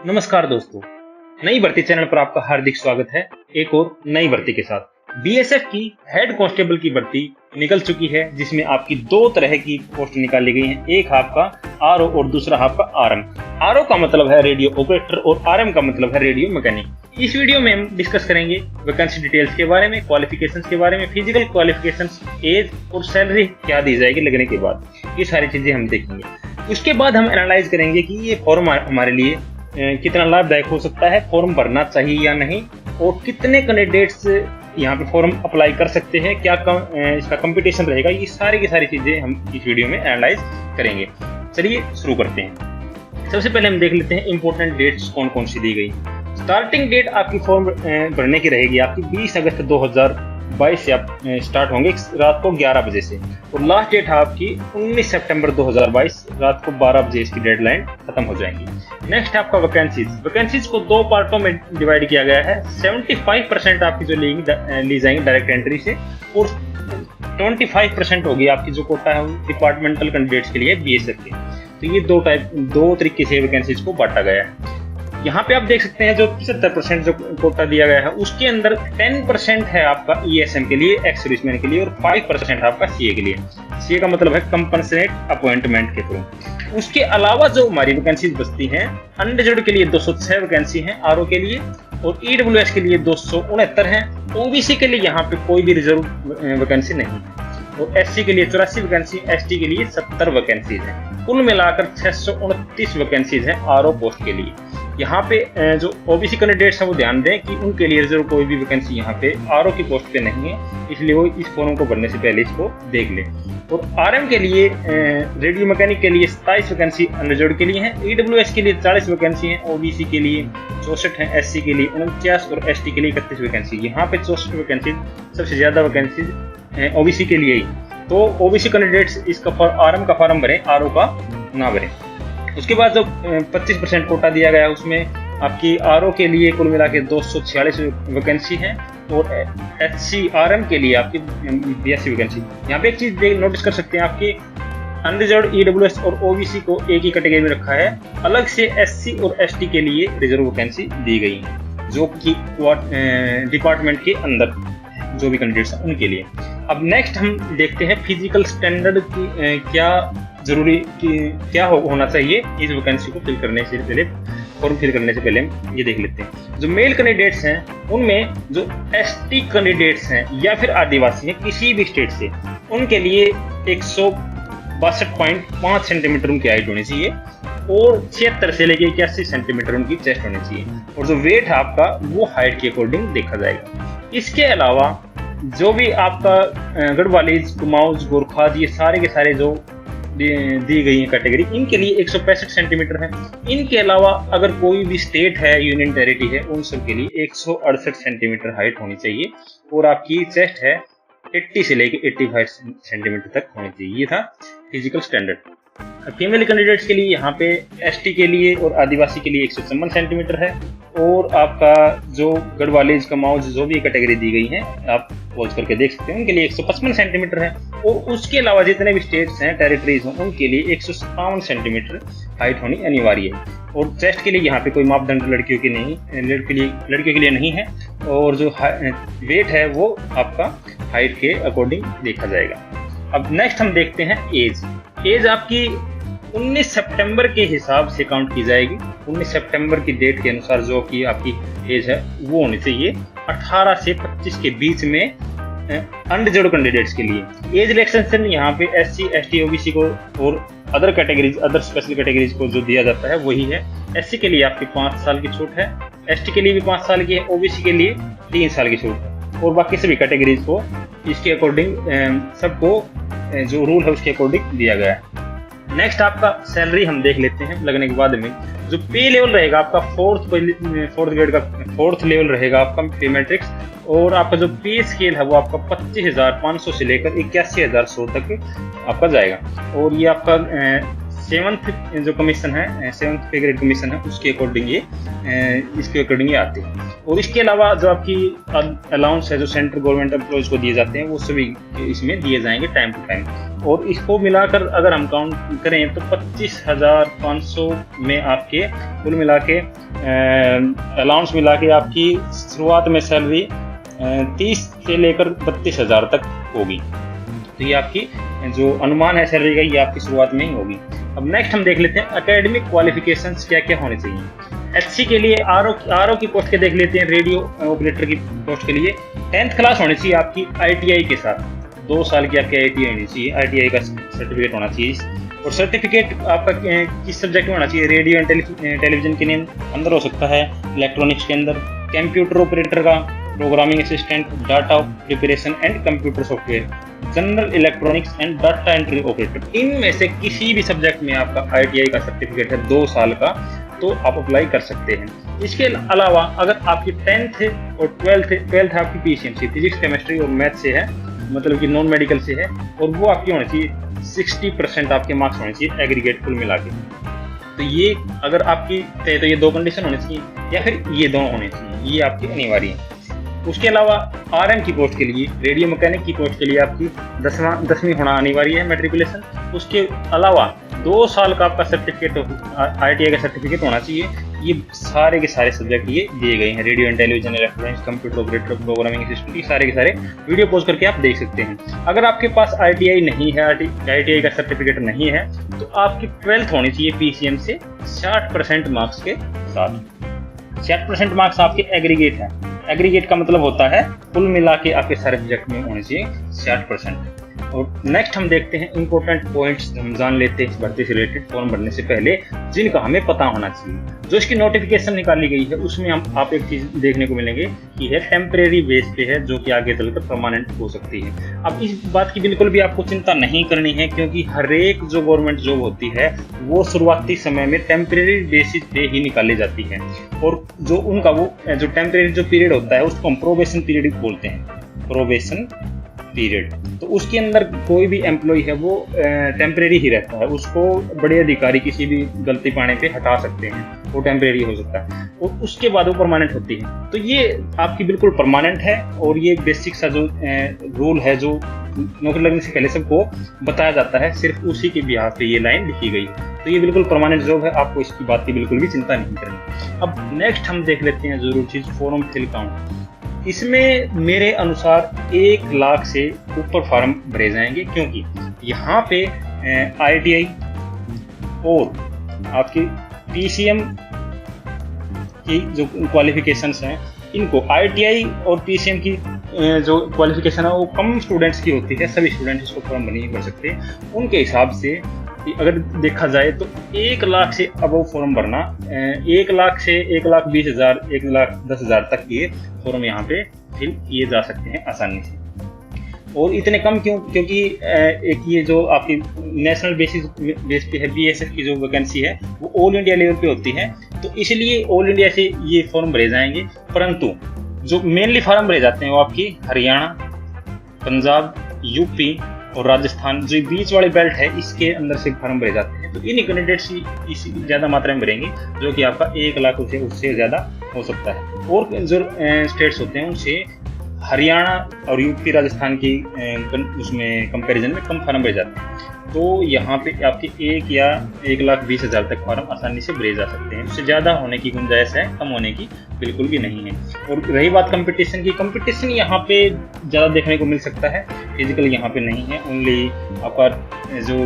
नमस्कार दोस्तों, नई भर्ती चैनल पर आपका हार्दिक स्वागत है। एक और नई भर्ती के साथ बीएसएफ की हेड कांस्टेबल की भर्ती निकल चुकी है, जिसमें आपकी दो तरह की पोस्ट निकाली गई हैं। एक आपका आरओ और दूसरा आपका आरएम। आरओ का मतलब है रेडियो ऑपरेटर और आरएम का मतलब है रेडियो मैकेनिक। इस वीडियो में हम डिस्कस करेंगे वैकेंसी डिटेल्स के बारे में, क्वालिफिकेशंस के बारे में, फिजिकल क्वालिफिकेशंस, एज और सैलरी क्या दी जाएगी लगने के बाद। ये सारी चीजें हम देखेंगे। उसके बाद हम एनालाइज करेंगे कि ये फॉर्म हमारे लिए कितना लाभदायक हो सकता है, फॉर्म भरना चाहिए या नहीं, और कितने कैंडिडेट्स यहाँ पे फॉर्म अप्लाई कर सकते हैं, क्या इसका कंपटीशन रहेगा। ये सारी की सारी चीजें हम इस वीडियो में एनालाइज करेंगे। चलिए शुरू करते हैं। सबसे पहले हम देख लेते हैं इंपॉर्टेंट डेट्स कौन कौन सी दी गई। स्टार्टिंग डेट आपकी फॉर्म भरने की रहेगी आपकी 20 अगस्त 2022 से आप स्टार्ट होंगे रात को 11 बजे से, और लास्ट डेट है आपकी 19 सितंबर 2022 रात को 12 बजे इसकी डेडलाइन खत्म हो जाएंगी। नेक्स्ट आपका वैकेंसीज को दो पार्टों में डिवाइड किया गया है। 75% आपकी जो ली जाएंगी डायरेक्ट एंट्री से, और 25% होगी आपकी जो कोटा है डिपार्टमेंटल कैंडिडेट्स के लिए बीएसएफ के। तो ये दो तरीके से वैकेंसीज को बांटा गया है। यहाँ पे आप देख सकते हैं जो 75% जो कोटा दिया गया है उसके अंदर 10% है आपका ईएसएम के लिए, एक्स सर्विसमैन के लिए, और 5% आपका सीए के लिए। सीए का मतलब है कंपनसेट अपॉइंटमेंट के थ्रू। उसके अलावा जो हमारी वैकेंसीज बचती हैं, अनरिजर्व्ड के लिए 206 वैकेंसी हैं आरओ के लिए, और ईडब्ल्यूएस के लिए 269 है। ओबीसी के लिए यहाँ पे कोई भी रिजर्व वैकेंसी नहीं है, और एससी के लिए 84 वैकेंसी, एसटी के लिए 70 वैकेंसीज हैं। कुल मिलाकर 629 वैकेंसीज हैं आरओ पोस्ट के लिए। यहाँ पे जो ओबीसी कैंडिडेट्स हैं वो ध्यान दें कि उनके लिए रिजर्व कोई भी वैकेंसी यहाँ पे आरओ की पोस्ट पे नहीं है, इसलिए वो इस फॉर्म को भरने से पहले इसको देख लें। और आरएम के लिए रेडियो मैकेनिक के लिए 27 वैकेंसी अनरिजर्व्ड के लिए हैं, ईडब्ल्यूएस के लिए 40 वैकेंसी हैं, ओबीसी के लिए 64 हैं, एससी के लिए 49 और एसटी के लिए 31 वैकेंसी। यहाँ पे 64 वैकेंसी सबसे ज्यादा वैकेंसी ओबीसी के लिए ही। तो ओबीसी कैंडिडेट्स इसका आरएम का फॉर्म भरें, आरओ का ना भरें। उसके बाद जो 25% कोटा दिया गया है उसमें आपकी आरओ के लिए कुल मिला के 246 वैकेंसी है, और एचसी आरएम के लिए आपकी 82 वैकेंसी। यहाँ पे एक चीज नोटिस कर सकते हैं, आपके अनरिजर्व्ड ईडब्ल्यूएस और ओबीसी को एक ही कैटेगरी में रखा है, अलग से एससी और एसटी के लिए रिजर्व वैकेंसी दी गई है, जो कि डिपार्टमेंट के अंदर जो भी कैंडिडेट्स हैं उनके लिए। अब नेक्स्ट हम देखते हैं फिजिकल स्टैंडर्ड की क्या जरूरी क्या होना चाहिए इस वैकेंसी को फिल करने से पहले, फॉर्म फिल करने से पहले हम ये देख लेते हैं। जो मेल कैंडिडेट्स हैं उनमें जो एसटी कैंडिडेट्स हैं या फिर आदिवासी हैं किसी भी स्टेट से, उनके लिए 162.5 सेंटीमीटर उनकी हाइट होनी चाहिए, और 76 से लेके 81 सेंटीमीटर उनकी चेस्ट होनी चाहिए, और जो वेट है आपका वो हाइट के अकॉर्डिंग देखा जाएगा। इसके अलावा जो भी आपका गढ़वालीज, कुमाऊं, गोरखाज, ये सारे के सारे जो दी गई है कैटेगरी, इनके लिए 165 सेंटीमीटर है। इनके अलावा अगर कोई भी स्टेट है, यूनियन टेरिटरी है, उन सब के लिए 168 सेंटीमीटर हाइट होनी चाहिए, और आपकी चेस्ट है 80 से लेके 85 सेंटीमीटर तक होनी चाहिए। ये था फिजिकल स्टैंडर्ड। फीमेल कैंडिडेट्स के लिए यहाँ पे एसटी के लिए और आदिवासी के लिए 156 सेंटीमीटर है, और आपका जो गढ़वालीज, कुमाऊं, जो भी कैटेगरी दी गई है आप पॉज करके देख सकते हैं, उनके लिए 155 सेंटीमीटर है। और उसके अलावा जितने भी स्टेट्स हैं, टेरिटरीज हैं, उनके लिए 157 सेंटीमीटर हाइट होनी अनिवार्य है। और चेस्ट के लिए यहाँ पे कोई मापदंड लड़कियों के लिए नहीं है, और जो वेट है वो आपका हाइट के अकॉर्डिंग देखा जाएगा। अब नेक्स्ट हम देखते हैं एज आपकी 19 सितंबर के हिसाब से काउंट की जाएगी। 19 सितंबर की डेट के अनुसार जो कि आपकी एज है वो होनी चाहिए 18 से 25 के बीच में अनरिजर्व्ड कैंडिडेट्स के लिए। एज रिलैक्सेशन यहाँ पे एससी, एसटी, ओबीसी को और other categories, other special categories को जो दिया जाता है वही है। एससी के लिए आपकी 5 साल की छूट है, एसटी के लिए भी 5 साल की है, ओबीसी के लिए 3 साल की छूट है, और बाकी सभी कैटेगरीज को इसके अकॉर्डिंग सबको जो रूल है उसके अकॉर्डिंग दिया गया है। नेक्स्ट आपका सैलरी हम देख लेते हैं लगने के बाद में। जो पे लेवल रहेगा आपका फोर्थ ग्रेड का 4th लेवल रहेगा आपका पे मैट्रिक्स, और आपका जो पे स्केल है वो आपका 25,500 से लेकर 81,100 तक आपका जाएगा, और ये आपका सेवंथ जो कमीशन है, सेवंथ पे ग्रेड कमीशन है, उसके अकॉर्डिंग ये इसके अकॉर्डिंग ये आते हैं। और इसके अलावा जो आपकी अलाउंस है जो सेंट्रल गवर्नमेंट एम्प्लॉयज को दिए जाते हैं वो सभी इसमें दिए जाएंगे टाइम टू टाइम। और इसको मिलाकर अगर हम काउंट करें तो 25,500 में आपके कुल मिला के अलाउंस मिला के आपकी शुरुआत में सैलरी 30 से लेकर 32,000 तक होगी। तो ये आपकी जो अनुमान है सैलरी का ये आपकी शुरुआत में ही होगी। अब नेक्स्ट हम देख लेते हैं एकेडमिक क्वालिफिकेशंस क्या क्या होने चाहिए। एचसी के लिए आरओ की पोस्ट के देख लेते हैं। रेडियो ऑपरेटर की पोस्ट के लिए 10th क्लास होनी चाहिए आपकी आईटीआई के साथ, 2 साल की आपकी आईटीआई होनी चाहिए, आईटीआई का सर्टिफिकेट होना चाहिए। और सर्टिफिकेट आपका किस सब्जेक्ट में होना चाहिए, रेडियो एंड टेलीविजन के अंदर हो सकता है, इलेक्ट्रॉनिक्स के अंदर, कंप्यूटर ऑपरेटर का, programming assistant, data preparation and computer software, general electronics and data entry operator. इनमें से किसी भी सब्जेक्ट में आपका आईटीआई का सर्टिफिकेट है 2 साल का तो आप अप्लाई कर सकते हैं। इसके अलावा अगर आपकी 10th और 12th आपकी पीसीएमसी फिजिक्स केमिस्ट्री और मैथ से है, मतलब कि नॉन मेडिकल से है, और वो आपकी होनी चाहिए 60% आपके मार्क्स होने चाहिए एग्रीगेट कुल मिला के। तो ये अगर आपकी तो ये 2 कंडीशन होनी चाहिए या फिर ये दोनों होने चाहिए, ये आपकी अनिवार्य है। उसके अलावा आरएम की पोस्ट के लिए, रेडियो मैकेनिक की पोस्ट के लिए आपकी 10वीं होना अनिवार्य है मैट्रिकुलेशन। उसके अलावा 2 साल का आपका सर्टिफिकेट आईटीआई का सर्टिफिकेट होना चाहिए। ये सारे के सारे सब्जेक्ट ये दिए गए हैं, radio and television, electronics, computer operator, programming assistant, ये सारे के सारे वीडियो पॉज करके आप देख सकते हैं। अगर आपके पास आईटीआई नहीं है, आईटीआई का सर्टिफिकेट नहीं है, तो आपकी 12th होनी चाहिए पीसीएम से 60% मार्क्स के साथ। 60% मार्क्स आपके एग्रीगेट हैं। एग्रीगेट का मतलब होता है कुल मिला के आपके सारे सब्जेक्ट में होने चाहिए 60%। और नेक्स्ट हम देखते हैं इंपॉर्टेंट पॉइंट्स हम जान लेते हैं इस भर्ती से रिलेटेड फॉर्म भरने से पहले, जिनका हमें पता होना चाहिए। जो इसकी नोटिफिकेशन निकाली गई है उसमें आप एक चीज देखने को मिलेंगे कि है टेम्परेरी बेस पे है, जो कि आगे चलकर परमानेंट हो सकती है। अब इस बात की बिल्कुल भी आपको चिंता नहीं करनी है, क्योंकि हर एक जो गवर्नमेंट जॉब होती है वो शुरुआती समय में टेम्परेरी बेसिस पे ही निकाली जाती है। और जो उनका वो जो टेम्परेरी जो पीरियड होता है उसको हम प्रोबेशन पीरियड बोलते हैं, प्रोबेशन पीरियड। तो उसके अंदर कोई भी एम्प्लॉय है वो टेम्परेरी ही रहता है, उसको बड़े अधिकारी किसी भी गलती पाने पे हटा सकते हैं, वो टेम्परेरी हो सकता है, और उसके बाद वो परमानेंट होती है। तो ये आपकी बिल्कुल परमानेंट है, और ये बेसिक सा जो रूल है जो नौकरी लगने से पहले सबको बताया जाता है, सिर्फ उसी के बिहाफ पे ये लाइन लिखी गई है। तो ये बिल्कुल परमानेंट जॉब है, आपको इसकी बात की बिल्कुल भी चिंता नहीं करनी। अब नेक्स्ट हम देख लेते हैं जरूर चीज, फॉर्म फिल काउंट। इसमें मेरे अनुसार 1 लाख से ऊपर फॉर्म भरे जाएंगे, क्योंकि यहाँ पे आईटीआई और आपकी पीसीएम की जो क्वालिफिकेशंस हैं, इनको आईटीआई और पीसीएम की जो क्वालिफिकेशन है वो कम स्टूडेंट्स की होती है, सभी स्टूडेंट्स इसको फॉर्म नहीं कर सकते। उनके हिसाब से अगर देखा जाए तो 1 लाख से अबव फॉर्म भरना, 1 लाख से 1,20,000, 1,10,000 तक ये फॉर्म यहाँ पे फिल किए जा सकते हैं आसानी से। और इतने कम क्यों? क्योंकि एक ये जो आपकी नेशनल बेस पे है बीएसएफ की जो वैकेंसी है वो ऑल इंडिया लेवल पे होती है, तो इसलिए ऑल इंडिया से ये फॉर्म भरे जाएंगे। परंतु जो मेनली फॉर्म भरे जाते हैं वो आपकी हरियाणा, पंजाब, यूपी और राजस्थान, जो बीच वाले बेल्ट है इसके अंदर से फॉर्म भरे जाते हैं। तो इन कैंडिडेट्स इसी ज़्यादा मात्रा में भरेंगे, जो कि आपका 1 लाख उससे ज़्यादा हो सकता है। और जो स्टेट्स होते हैं उनसे हरियाणा और यूपी, राजस्थान की उसमें कंपैरिजन में कम फॉर्म भरे जाते हैं। तो यहाँ पे आपके 1 या 1,20,000 तक फॉर्म आसानी से भरे जा सकते हैं, उससे ज़्यादा होने की गुंजाइश है, कम होने की बिल्कुल भी नहीं है। और रही बात कंपटीशन की, कंपटीशन यहाँ पे ज़्यादा देखने को मिल सकता है, फिजिकल यहाँ पे नहीं है। ओनली आपका जो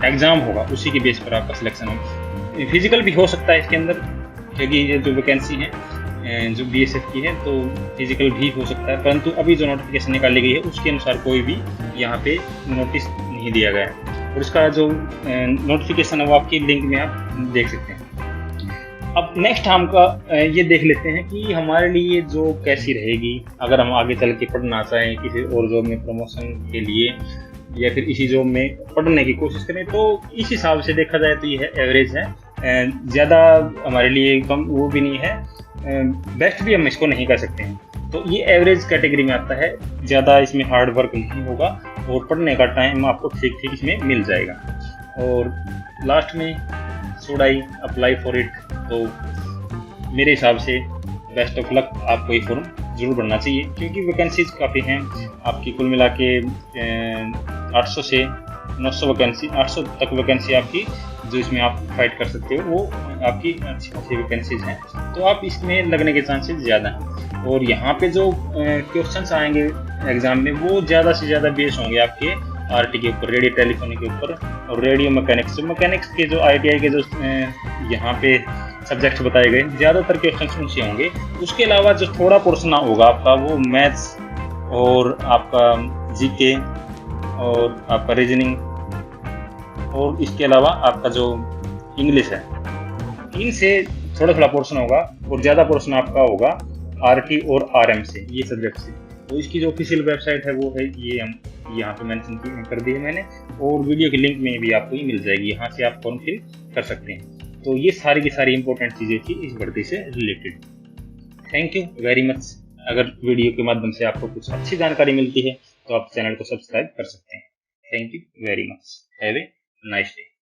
एग्ज़ाम होगा उसी के बेस पर आपका सिलेक्शन होगा। फिजिकल भी हो सकता है इसके अंदर, क्योंकि ये जो वैकेंसी है जो बीएसएफ की है तो फिजिकल भी हो सकता है। परंतु अभी जो नोटिफिकेशन निकाली गई है उसके अनुसार कोई भी यहाँ पे नोटिस नहीं दिया गया है, और इसका जो नोटिफिकेशन है वो आपकी लिंक में आप देख सकते हैं। अब नेक्स्ट हम ये देख लेते हैं कि हमारे लिए जॉब कैसी रहेगी अगर हम आगे चल के पढ़ना चाहें किसी और जॉब में प्रमोशन के लिए, या फिर इसी जॉब में पढ़ने की कोशिश करें। तो इस हिसाब से देखा जाए तो ये एवरेज है, ज़्यादा हमारे लिए कम वो भी नहीं है, बेस्ट भी हम इसको नहीं कर सकते हैं। तो ये एवरेज कैटेगरी में आता है, ज़्यादा इसमें हार्ड वर्क नहीं होगा और पढ़ने का टाइम आपको ठीक ठीक इसमें मिल जाएगा। और लास्ट में should I apply for it, तो मेरे हिसाब से बेस्ट ऑफ लक, आपको ये फॉर्म जरूर भरना चाहिए क्योंकि वैकेंसीज काफ़ी हैं आपकी। कुल मिला के 800 से 900 वैकेंसी, 800 तक वैकेंसी आपकी जो इसमें आप फाइट कर सकते हो, वो आपकी अच्छी खासी वैकेंसीज हैं, तो आप इसमें लगने के चांसेस ज़्यादा हैं। और यहाँ पे जो क्वेश्चंस आएंगे एग्जाम में वो ज़्यादा से ज़्यादा बेस होंगे आपके आरटी के ऊपर, रेडियो टेलीफोनी के ऊपर और रेडियो मैकेनिक्स। मैकेनिक्स के जो ITI के जो यहाँ पे सब्जेक्ट बताए गए ज़्यादातर क्वेश्चन उनसे होंगे। उसके अलावा जो थोड़ा पोर्शन होगा आपका वो मैथ्स और आपका GK और आपका रीजनिंग और इसके अलावा आपका जो इंग्लिश है, इनसे थोड़ा थोड़ा पोर्शन होगा और ज़्यादा पोर्शन आपका होगा RT और RM से, ये सब्जेक्ट से। तो इसकी जो ऑफिशियल वेबसाइट है वो है, ये हम यहाँ पे मेंशन कर दी है मैंने, और वीडियो की लिंक में भी आपको ये मिल जाएगी, यहाँ से आप फॉर्म फिल कर सकते हैं। तो ये सारी की सारी इंपॉर्टेंट चीज़ें थी इस भर्ती से related. Thank you very much. अगर वीडियो के माध्यम से आपको कुछ अच्छी जानकारी मिलती है तो आप चैनल को सब्सक्राइब कर सकते हैं। Thank you very much. Have a nice day.